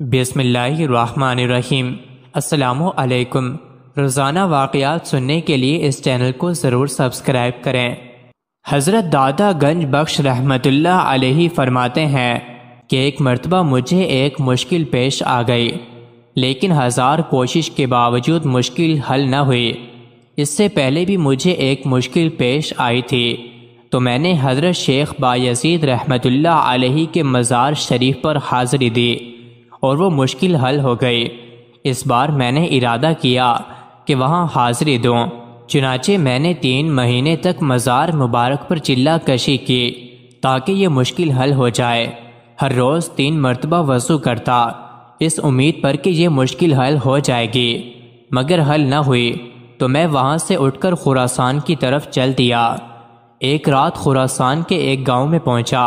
بسم اللہ الرحمن الرحیم۔ السلام علیکم۔ روزانہ واقعات سننے کے لیے اس چینل کو ضرور سبسکرائب کریں۔ حضرت دادا گنج بخش رحمۃ اللہ علیہ فرماتے ہیں کہ ایک مرتبہ مجھے ایک مشکل پیش آ گئی، لیکن ہزار کوشش کے باوجود مشکل حل نہ ہوئی۔ اس سے پہلے بھی مجھے ایک مشکل پیش آئی تھی تو میں نے حضرت شیخ بایزید رحمۃ اللہ علیہ کے مزار شریف پر حاضری دی اور وہ مشکل حل ہو گئی۔ اس بار میں نے ارادہ کیا کہ وہاں حاضری دوں، چنانچہ میں نے 3 مہینے تک مزار مبارک پر چلہ کشی کی تاکہ یہ مشکل حل ہو جائے۔ ہر روز 3 مرتبہ وضو کرتا، اس امید پر کہ یہ مشکل حل ہو جائے گی، مگر حل نہ ہوئی تو میں وہاں سے اٹھ کر خراسان کی طرف چل دیا۔ ایک رات خراسان کے ایک گاؤں میں پہنچا۔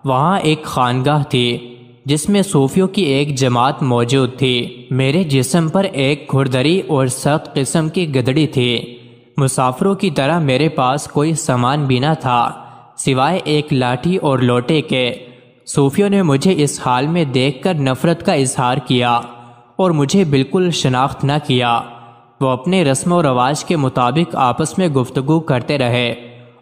وہاں ایک خانگاہ تھی جس میں صوفیوں کی ایک جماعت موجود تھی۔ میرے جسم پر ایک گھڑدری اور سخت قسم کی گدڑی تھی۔ مسافروں کی طرح میرے پاس کوئی سامان بھی نہ تھا سوائے ایک لاٹھی اور لوٹے کے۔ صوفیوں نے مجھے اس حال میں دیکھ کر نفرت کا اظہار کیا اور مجھے بالکل شناخت نہ کیا۔ وہ اپنے رسم و رواج کے مطابق آپس میں گفتگو کرتے رہے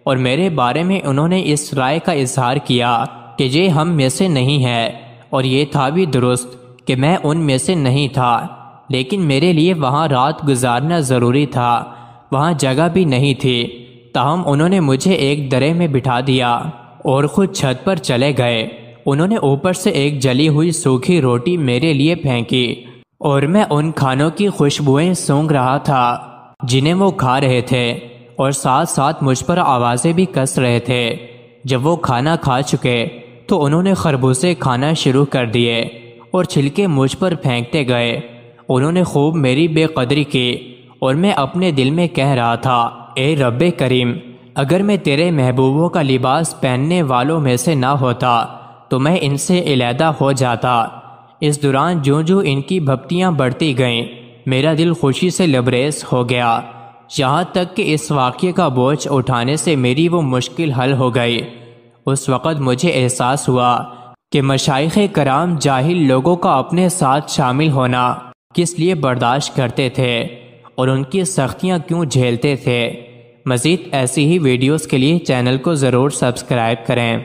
اور میرے بارے میں انہوں نے اس رائے کا اظہار کیا کہ یہ ہم میں سے نہیں ہے، اور یہ تھا بھی درست کہ میں ان میں سے نہیں تھا، لیکن میرے لیے وہاں رات گزارنا ضروری تھا۔ وہاں جگہ بھی نہیں تھی، تاہم انہوں نے مجھے ایک درے میں بٹھا دیا اور خود چھت پر چلے گئے۔ انہوں نے اوپر سے ایک جلی ہوئی سوکھی روٹی میرے لیے پھینکی اور میں ان کھانوں کی خوشبوئیں سونگھ رہا تھا جنہیں وہ کھا رہے تھے، اور ساتھ ساتھ مجھ پر آوازیں بھی کس رہے تھے۔ جب وہ کھانا کھا چکے تو انہوں نے خربوزے کھانا شروع کر دیے اور چھلکے مجھ پر پھینکتے گئے۔ انہوں نے خوب میری بے قدری کی اور میں اپنے دل میں کہہ رہا تھا، اے رب کریم، اگر میں تیرے محبوبوں کا لباس پہننے والوں میں سے نہ ہوتا تو میں ان سے علیحدہ ہو جاتا۔ اس دوران جو ان کی بھپتیاں بڑھتی گئیں، میرا دل خوشی سے لبریز ہو گیا، یہاں تک کہ اس واقعے کا بوجھ اٹھانے سے میری وہ مشکل حل ہو گئی۔ اس وقت مجھے احساس ہوا کہ مشائخ کرام جاہل لوگوں کا اپنے ساتھ شامل ہونا کس لیے برداشت کرتے تھے اور ان کی سختیاں کیوں جھیلتے تھے۔ مزید ایسی ہی ویڈیوز کے لیے چینل کو ضرور سبسکرائب کریں۔